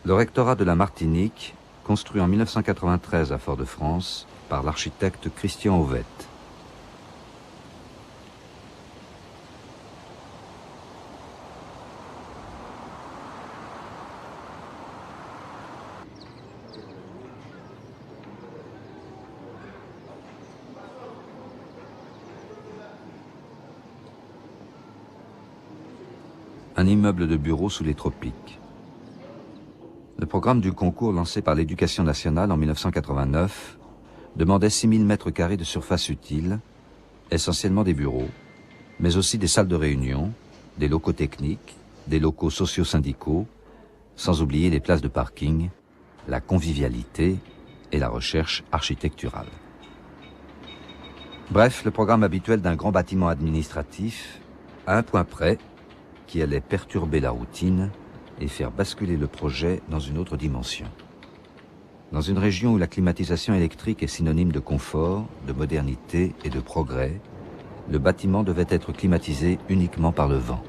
Le rectorat de la Martinique, construit en 1993 à Fort-de-France par l'architecte Christian Ovette. Un immeuble de bureaux sous les tropiques. Le programme du concours lancé par l'Éducation nationale en 1989 demandait 6000 mètres carrés de surface utile, essentiellement des bureaux, mais aussi des salles de réunion, des locaux techniques, des locaux socio-syndicaux, sans oublier les places de parking, la convivialité et la recherche architecturale. Bref, le programme habituel d'un grand bâtiment administratif, à un point près, qui allait perturber la routine et faire basculer le projet dans une autre dimension. Dans une région où la climatisation électrique est synonyme de confort, de modernité et de progrès, le bâtiment devait être climatisé uniquement par le vent.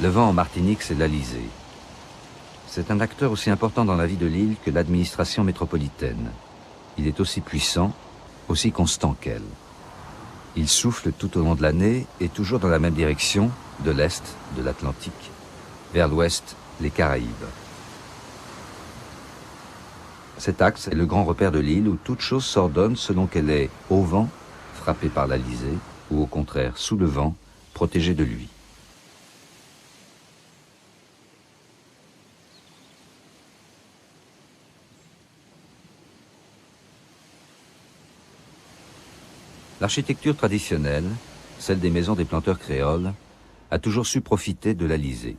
Le vent en Martinique, c'est l'Alizé. C'est un acteur aussi important dans la vie de l'île que l'administration métropolitaine. Il est aussi puissant, aussi constant qu'elle. Il souffle tout au long de l'année et toujours dans la même direction, de l'est, de l'Atlantique, vers l'ouest, les Caraïbes. Cet axe est le grand repère de l'île où toute chose s'ordonne selon qu'elle est au vent, frappée par l'Alizé, ou au contraire sous le vent, protégée de lui. L'architecture traditionnelle, celle des maisons des planteurs créoles, a toujours su profiter de l'Alizé.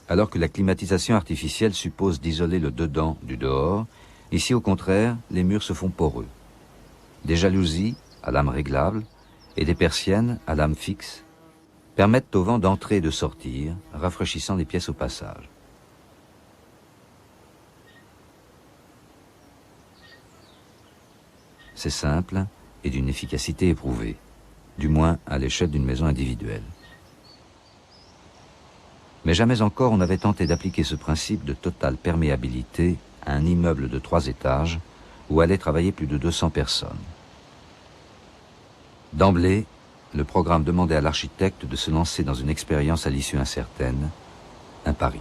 Alors que la climatisation artificielle suppose d'isoler le dedans du dehors, ici au contraire, les murs se font poreux. Des jalousies à lame réglable et des persiennes à lame fixe permettent au vent d'entrer et de sortir, rafraîchissant les pièces au passage. C'est simple et d'une efficacité éprouvée, du moins à l'échelle d'une maison individuelle. Mais jamais encore on n'avait tenté d'appliquer ce principe de totale perméabilité à un immeuble de 3 étages où allaient travailler plus de 200 personnes. D'emblée, le programme demandait à l'architecte de se lancer dans une expérience à l'issue incertaine, un pari.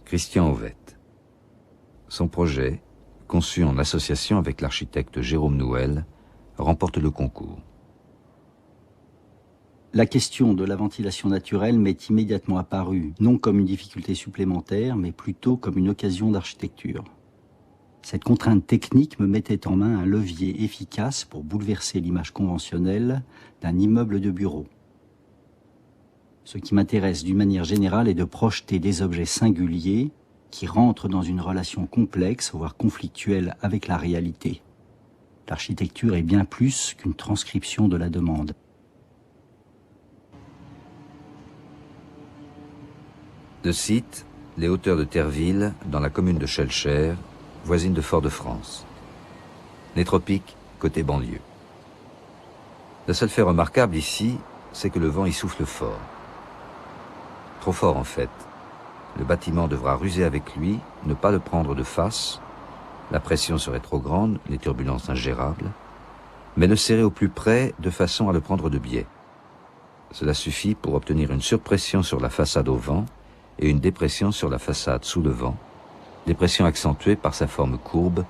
Christian Ovette. Son projet, conçu en association avec l'architecte Jérôme Nouel, remporte le concours. La question de la ventilation naturelle m'est immédiatement apparue, non comme une difficulté supplémentaire, mais plutôt comme une occasion d'architecture. Cette contrainte technique me mettait en main un levier efficace pour bouleverser l'image conventionnelle d'un immeuble de bureau. Ce qui m'intéresse d'une manière générale est de projeter des objets singuliers qui rentrent dans une relation complexe, voire conflictuelle avec la réalité. L'architecture est bien plus qu'une transcription de la demande. De site, les hauteurs de Terreville, dans la commune de Schœlcher, voisine de Fort-de-France. Les tropiques, côté banlieue. Le seul fait remarquable ici, c'est que le vent y souffle fort. Trop fort en fait. Le bâtiment devra ruser avec lui, ne pas le prendre de face. La pression serait trop grande, les turbulences ingérables. Mais le serrer au plus près de façon à le prendre de biais. Cela suffit pour obtenir une surpression sur la façade au vent et une dépression sur la façade sous le vent, dépression accentuée par sa forme courbe,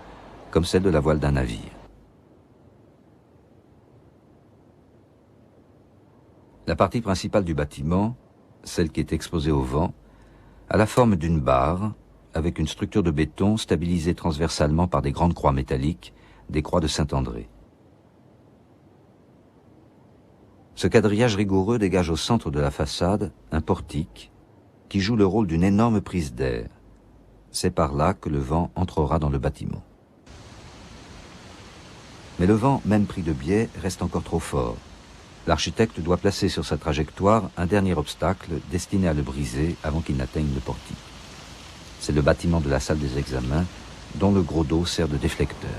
comme celle de la voile d'un navire. La partie principale du bâtiment, celle qui est exposée au vent, a la forme d'une barre, avec une structure de béton stabilisée transversalement par des grandes croix métalliques, des croix de Saint-André. Ce quadrillage rigoureux dégage au centre de la façade un portique, qui joue le rôle d'une énorme prise d'air. C'est par là que le vent entrera dans le bâtiment. Mais le vent, même pris de biais, reste encore trop fort. L'architecte doit placer sur sa trajectoire un dernier obstacle destiné à le briser avant qu'il n'atteigne le portique. C'est le bâtiment de la salle des examens, dont le gros dos sert de déflecteur.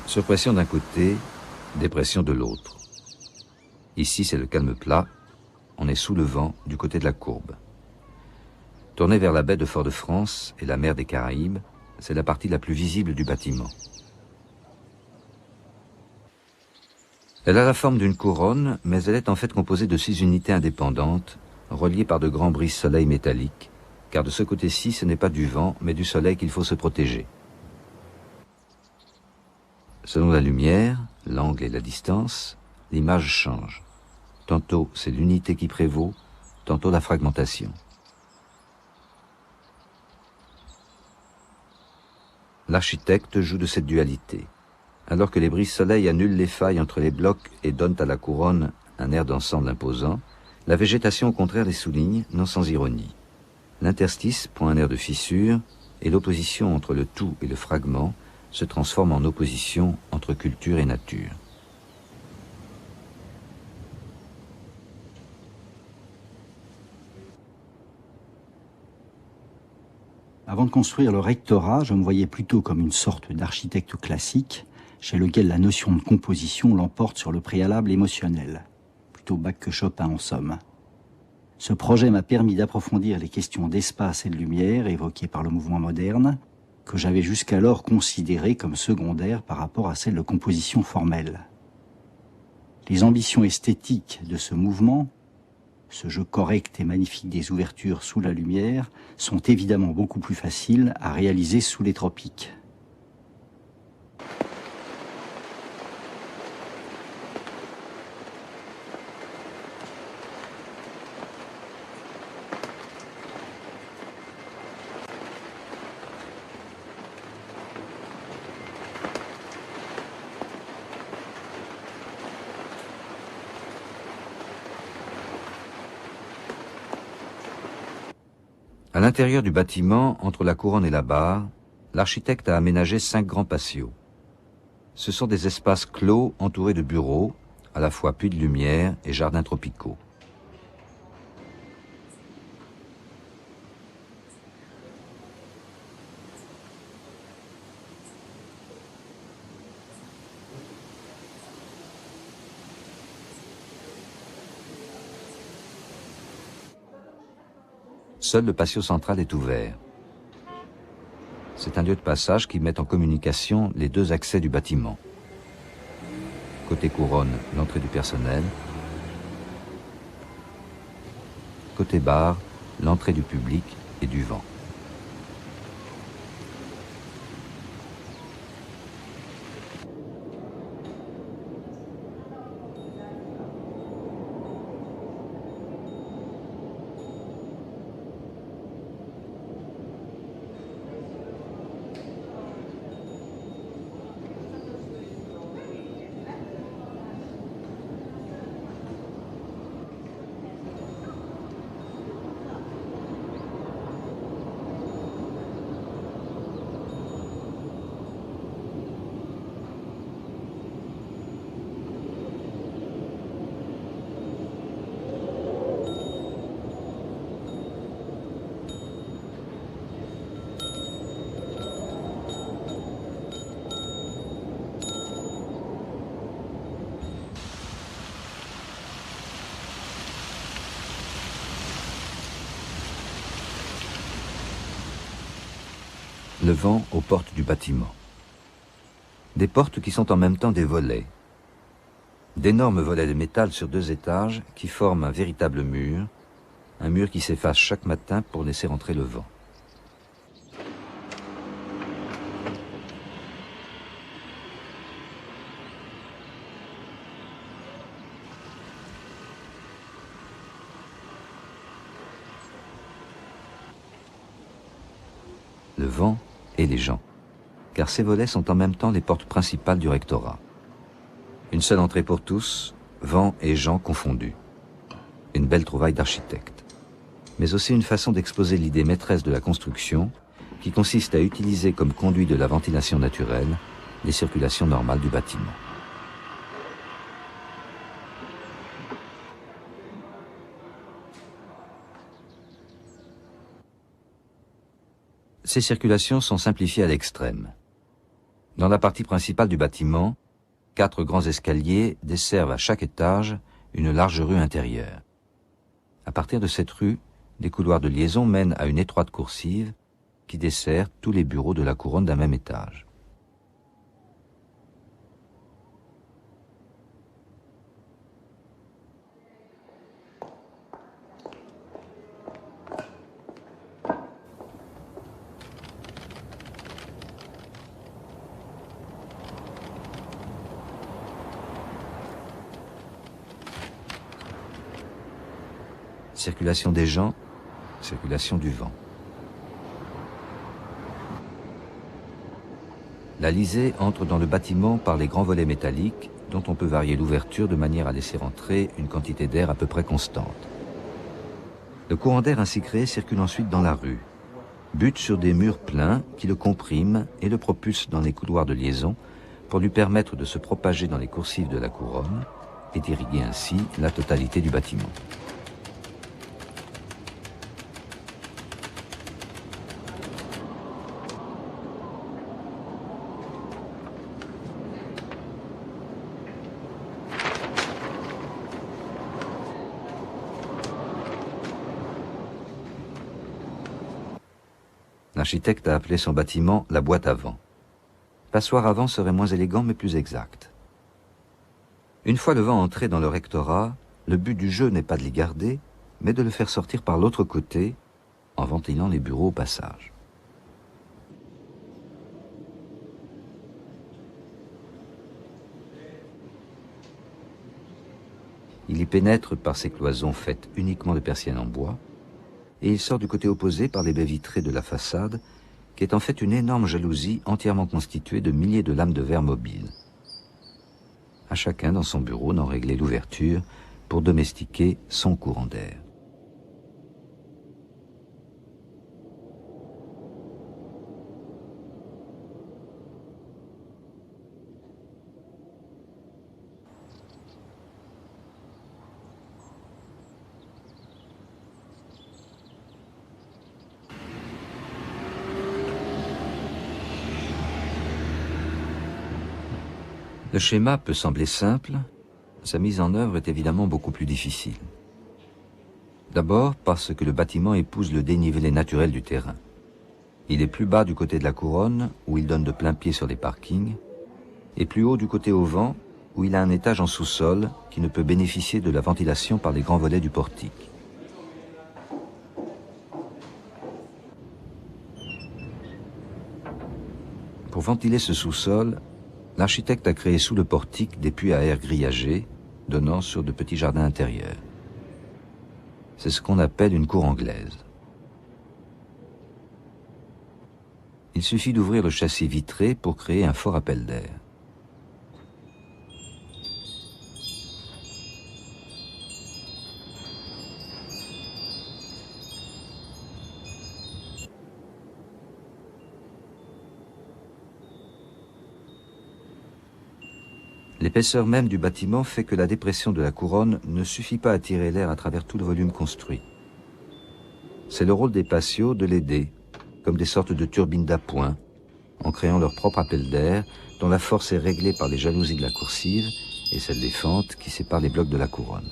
Surpression d'un côté, dépression de l'autre. Ici, c'est le calme plat. On est sous le vent du côté de la courbe. Tournée vers la baie de Fort-de-France et la mer des Caraïbes, c'est la partie la plus visible du bâtiment. Elle a la forme d'une couronne, mais elle est en fait composée de 6 unités indépendantes, reliées par de grands brise-soleil métalliques, car de ce côté-ci, ce n'est pas du vent, mais du soleil qu'il faut se protéger. Selon la lumière, l'angle et la distance, l'image change. Tantôt c'est l'unité qui prévaut, tantôt la fragmentation. L'architecte joue de cette dualité. Alors que les brise-soleil annulent les failles entre les blocs et donnent à la couronne un air d'ensemble imposant, la végétation au contraire les souligne, non sans ironie. L'interstice prend un air de fissure et l'opposition entre le tout et le fragment se transforme en opposition entre culture et nature. Avant de construire le rectorat, je me voyais plutôt comme une sorte d'architecte classique, chez lequel la notion de composition l'emporte sur le préalable émotionnel. Plutôt Bach que Chopin en somme. Ce projet m'a permis d'approfondir les questions d'espace et de lumière évoquées par le mouvement moderne, que j'avais jusqu'alors considérées comme secondaires par rapport à celles de composition formelle. Les ambitions esthétiques de ce mouvement, ce jeu correct et magnifique des ouvertures sous la lumière, sont évidemment beaucoup plus faciles à réaliser sous les tropiques. À l'intérieur du bâtiment, entre la couronne et la barre, l'architecte a aménagé 5 grands patios. Ce sont des espaces clos entourés de bureaux, à la fois puits de lumière et jardins tropicaux. Seul le patio central est ouvert. C'est un lieu de passage qui met en communication les 2 accès du bâtiment. Côté couronne, l'entrée du personnel. Côté bar, l'entrée du public et du vent. Le vent aux portes du bâtiment. Des portes qui sont en même temps des volets. D'énormes volets de métal sur 2 étages qui forment un véritable mur, un mur qui s'efface chaque matin pour laisser entrer le vent. le vent et les gens, car ces volets sont en même temps les portes principales du rectorat. Une seule entrée pour tous, vent et gens confondus. Une belle trouvaille d'architecte. Mais aussi une façon d'exposer l'idée maîtresse de la construction, qui consiste à utiliser comme conduit de la ventilation naturelle les circulations normales du bâtiment. Ces circulations sont simplifiées à l'extrême. Dans la partie principale du bâtiment, 4 grands escaliers desservent à chaque étage une large rue intérieure. À partir de cette rue, des couloirs de liaison mènent à une étroite coursive qui dessert tous les bureaux de la couronne d'un même étage. Circulation des gens, circulation du vent. La lisée entre dans le bâtiment par les grands volets métalliques dont on peut varier l'ouverture de manière à laisser entrer une quantité d'air à peu près constante. Le courant d'air ainsi créé circule ensuite dans la rue, bute sur des murs pleins qui le compriment et le propulsent dans les couloirs de liaison pour lui permettre de se propager dans les coursives de la couronne et d'irriguer ainsi la totalité du bâtiment. L'architecte a appelé son bâtiment la boîte à vent. Passoire à vent serait moins élégant mais plus exact. Une fois le vent entré dans le rectorat, le but du jeu n'est pas de l'y garder, mais de le faire sortir par l'autre côté, en ventilant les bureaux au passage. Il y pénètre par ces cloisons faites uniquement de persiennes en bois, et il sort du côté opposé par les baies vitrées de la façade, qui est en fait une énorme jalousie entièrement constituée de milliers de lames de verre mobiles. À chacun dans son bureau d'en régler l'ouverture pour domestiquer son courant d'air. Le schéma peut sembler simple, sa mise en œuvre est évidemment beaucoup plus difficile. D'abord parce que le bâtiment épouse le dénivelé naturel du terrain. Il est plus bas du côté de la couronne, où il donne de plein pied sur les parkings, et plus haut du côté au vent, où il a un étage en sous-sol qui ne peut bénéficier de la ventilation par les grands volets du portique. Pour ventiler ce sous-sol, l'architecte a créé sous le portique des puits à air grillagés, donnant sur de petits jardins intérieurs. C'est ce qu'on appelle une cour anglaise. Il suffit d'ouvrir le châssis vitré pour créer un fort appel d'air. L'épaisseur même du bâtiment fait que la dépression de la couronne ne suffit pas à tirer l'air à travers tout le volume construit. C'est le rôle des patios de l'aider, comme des sortes de turbines d'appoint, en créant leur propre appel d'air, dont la force est réglée par les jalousies de la coursive et celle des fentes qui séparent les blocs de la couronne.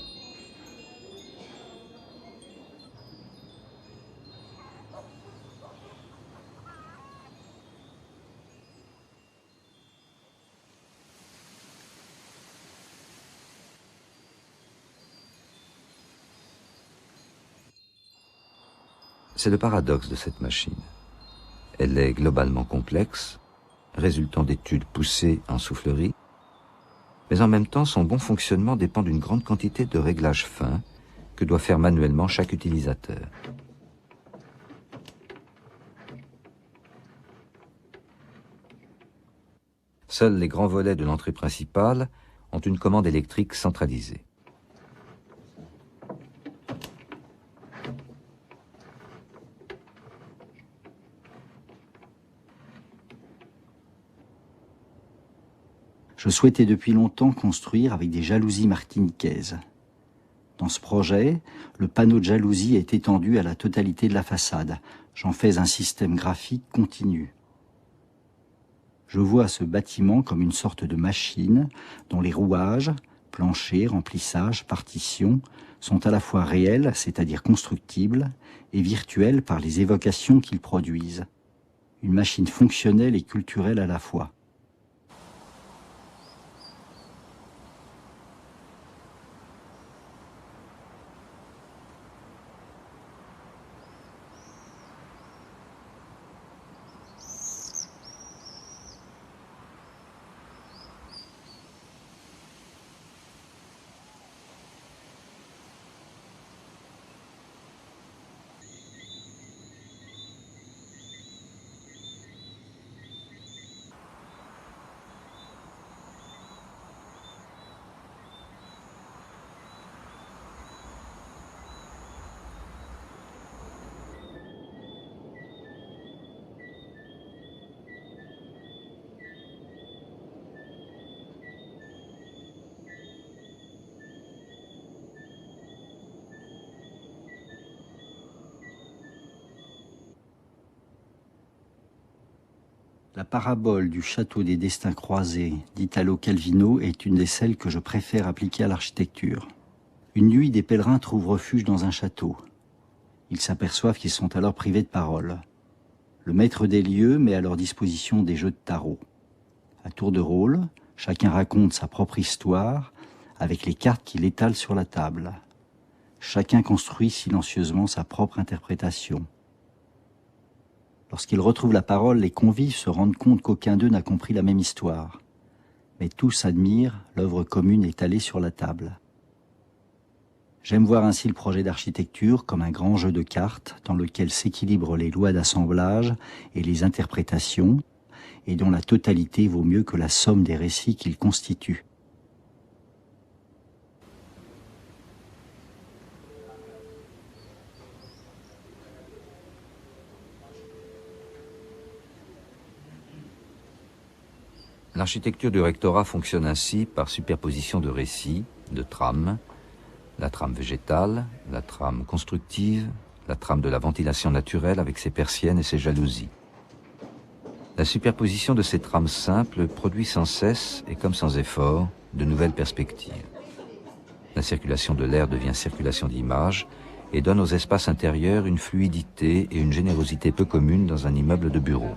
C'est le paradoxe de cette machine. Elle est globalement complexe, résultant d'études poussées en soufflerie, mais en même temps son bon fonctionnement dépend d'une grande quantité de réglages fins que doit faire manuellement chaque utilisateur. Seuls les grands volets de l'entrée principale ont une commande électrique centralisée. Je souhaitais depuis longtemps construire avec des jalousies martiniquaises. Dans ce projet, le panneau de jalousie est étendu à la totalité de la façade. J'en fais un système graphique continu. Je vois ce bâtiment comme une sorte de machine dont les rouages, planchers, remplissages, partitions sont à la fois réels, c'est-à-dire constructibles, et virtuels par les évocations qu'ils produisent. Une machine fonctionnelle et culturelle à la fois. La parabole du château des destins croisés d'Italo Calvino est une des celles que je préfère appliquer à l'architecture. Une nuit, des pèlerins trouvent refuge dans un château. Ils s'aperçoivent qu'ils sont alors privés de parole. Le maître des lieux met à leur disposition des jeux de tarot. À tour de rôle, chacun raconte sa propre histoire avec les cartes qu'il étale sur la table. Chacun construit silencieusement sa propre interprétation. Lorsqu'ils retrouvent la parole, les convives se rendent compte qu'aucun d'eux n'a compris la même histoire. Mais tous admirent l'œuvre commune étalée sur la table. J'aime voir ainsi le projet d'architecture comme un grand jeu de cartes dans lequel s'équilibrent les lois d'assemblage et les interprétations, et dont la totalité vaut mieux que la somme des récits qu'il constitue. L'architecture du rectorat fonctionne ainsi par superposition de récits, de trames, la trame végétale, la trame constructive, la trame de la ventilation naturelle avec ses persiennes et ses jalousies. La superposition de ces trames simples produit sans cesse, et comme sans effort, de nouvelles perspectives. La circulation de l'air devient circulation d'images et donne aux espaces intérieurs une fluidité et une générosité peu communes dans un immeuble de bureaux.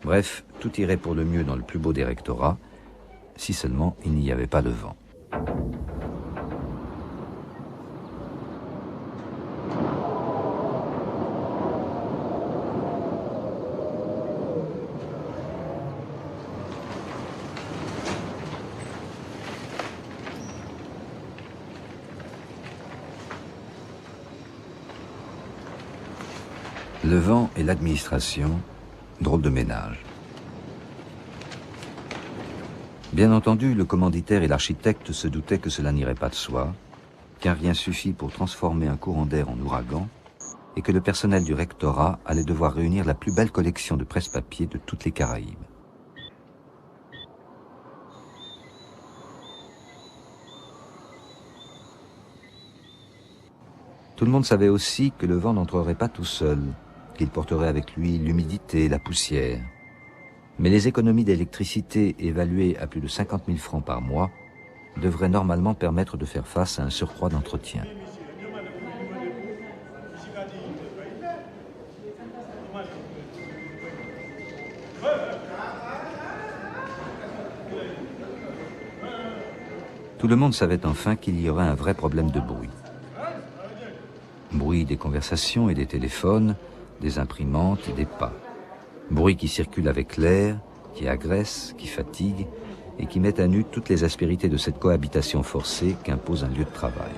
Bref, tout irait pour le mieux dans le plus beau des rectorats, si seulement il n'y avait pas le vent. Le vent et l'administration, drôle de ménage. Bien entendu, le commanditaire et l'architecte se doutaient que cela n'irait pas de soi, qu'un rien suffit pour transformer un courant d'air en ouragan, et que le personnel du rectorat allait devoir réunir la plus belle collection de presse-papier de toutes les Caraïbes. Tout le monde savait aussi que le vent n'entrerait pas tout seul, qu'il porterait avec lui l'humidité, la poussière. Mais les économies d'électricité évaluées à plus de 50 000 francs par mois devraient normalement permettre de faire face à un surcroît d'entretien. Tout le monde savait enfin qu'il y aurait un vrai problème de bruit. Bruit des conversations et des téléphones, des imprimantes et des pas. Bruit qui circule avec l'air, qui agresse, qui fatigue et qui met à nu toutes les aspérités de cette cohabitation forcée qu'impose un lieu de travail.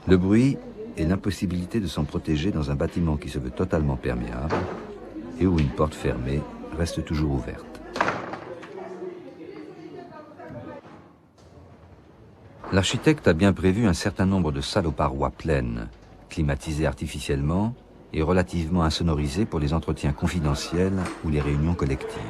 Le bruit et l'impossibilité de s'en protéger dans un bâtiment qui se veut totalement perméable et où une porte fermée reste toujours ouverte. L'architecte a bien prévu un certain nombre de salles aux parois pleines, climatisées artificiellement et relativement insonorisées pour les entretiens confidentiels ou les réunions collectives.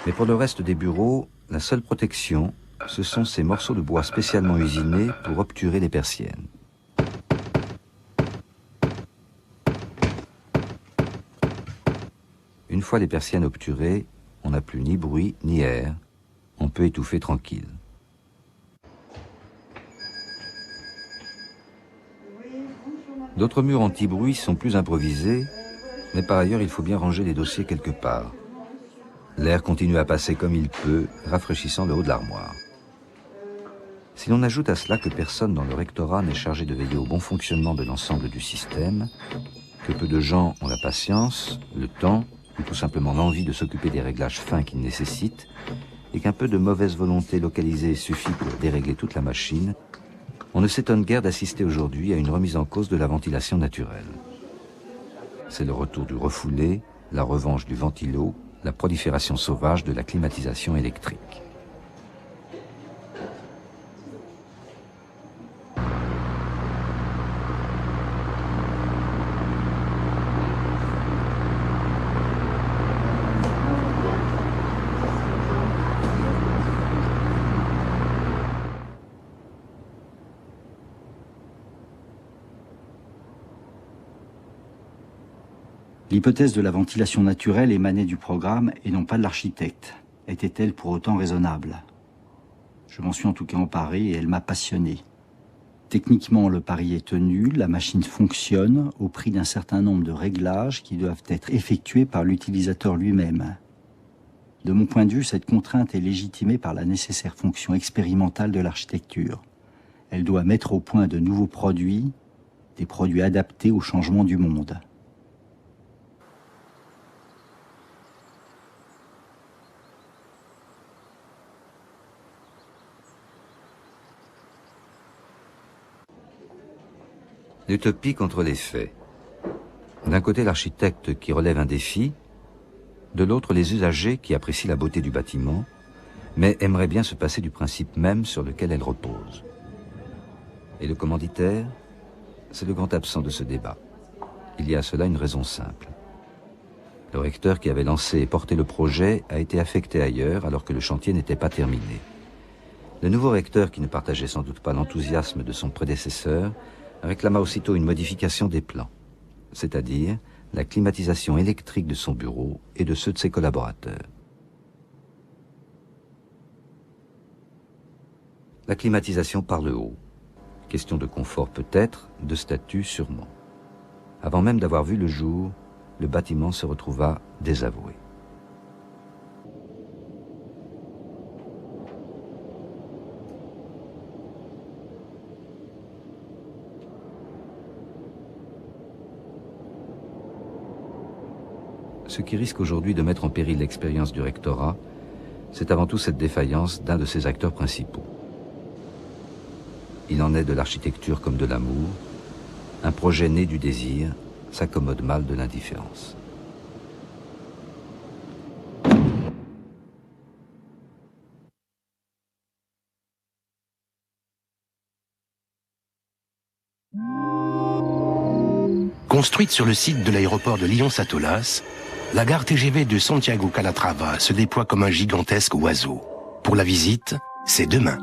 Mais pour le reste des bureaux, la seule protection, ce sont ces morceaux de bois spécialement usinés pour obturer les persiennes. Une fois les persiennes obturées, on n'a plus ni bruit ni air, on peut étouffer tranquille. D'autres murs anti-bruit sont plus improvisés, mais par ailleurs il faut bien ranger les dossiers quelque part. L'air continue à passer comme il peut, rafraîchissant le haut de l'armoire. Si l'on ajoute à cela que personne dans le rectorat n'est chargé de veiller au bon fonctionnement de l'ensemble du système, que peu de gens ont la patience, le temps, ou tout simplement l'envie de s'occuper des réglages fins qu'il nécessite, et qu'un peu de mauvaise volonté localisée suffit pour dérégler toute la machine, on ne s'étonne guère d'assister aujourd'hui à une remise en cause de la ventilation naturelle. C'est le retour du refoulé, la revanche du ventilo, la prolifération sauvage de la climatisation électrique. L'hypothèse de la ventilation naturelle émanait du programme et non pas de l'architecte. Était-elle pour autant raisonnable? Je m'en suis en tout cas emparé et elle m'a passionné. Techniquement, le pari est tenu, la machine fonctionne au prix d'un certain nombre de réglages qui doivent être effectués par l'utilisateur lui-même. De mon point de vue, cette contrainte est légitimée par la nécessaire fonction expérimentale de l'architecture. Elle doit mettre au point de nouveaux produits, des produits adaptés aux changements du monde. L'utopie contre les faits. D'un côté l'architecte qui relève un défi, de l'autre les usagers qui apprécient la beauté du bâtiment, mais aimeraient bien se passer du principe même sur lequel elle repose. Et le commanditaire, c'est le grand absent de ce débat. Il y a à cela une raison simple. Le recteur qui avait lancé et porté le projet a été affecté ailleurs alors que le chantier n'était pas terminé. Le nouveau recteur, qui ne partageait sans doute pas l'enthousiasme de son prédécesseur, réclama aussitôt une modification des plans, c'est-à-dire la climatisation électrique de son bureau et de ceux de ses collaborateurs. La climatisation par le haut. Question de confort peut-être, de statut sûrement. Avant même d'avoir vu le jour, le bâtiment se retrouva désavoué. Ce qui risque aujourd'hui de mettre en péril l'expérience du rectorat, c'est avant tout cette défaillance d'un de ses acteurs principaux. Il en est de l'architecture comme de l'amour. Un projet né du désir s'accommode mal de l'indifférence. Construite sur le site de l'aéroport de Lyon-Satolas, la gare TGV de Santiago Calatrava se déploie comme un gigantesque oiseau. Pour la visite, c'est demain.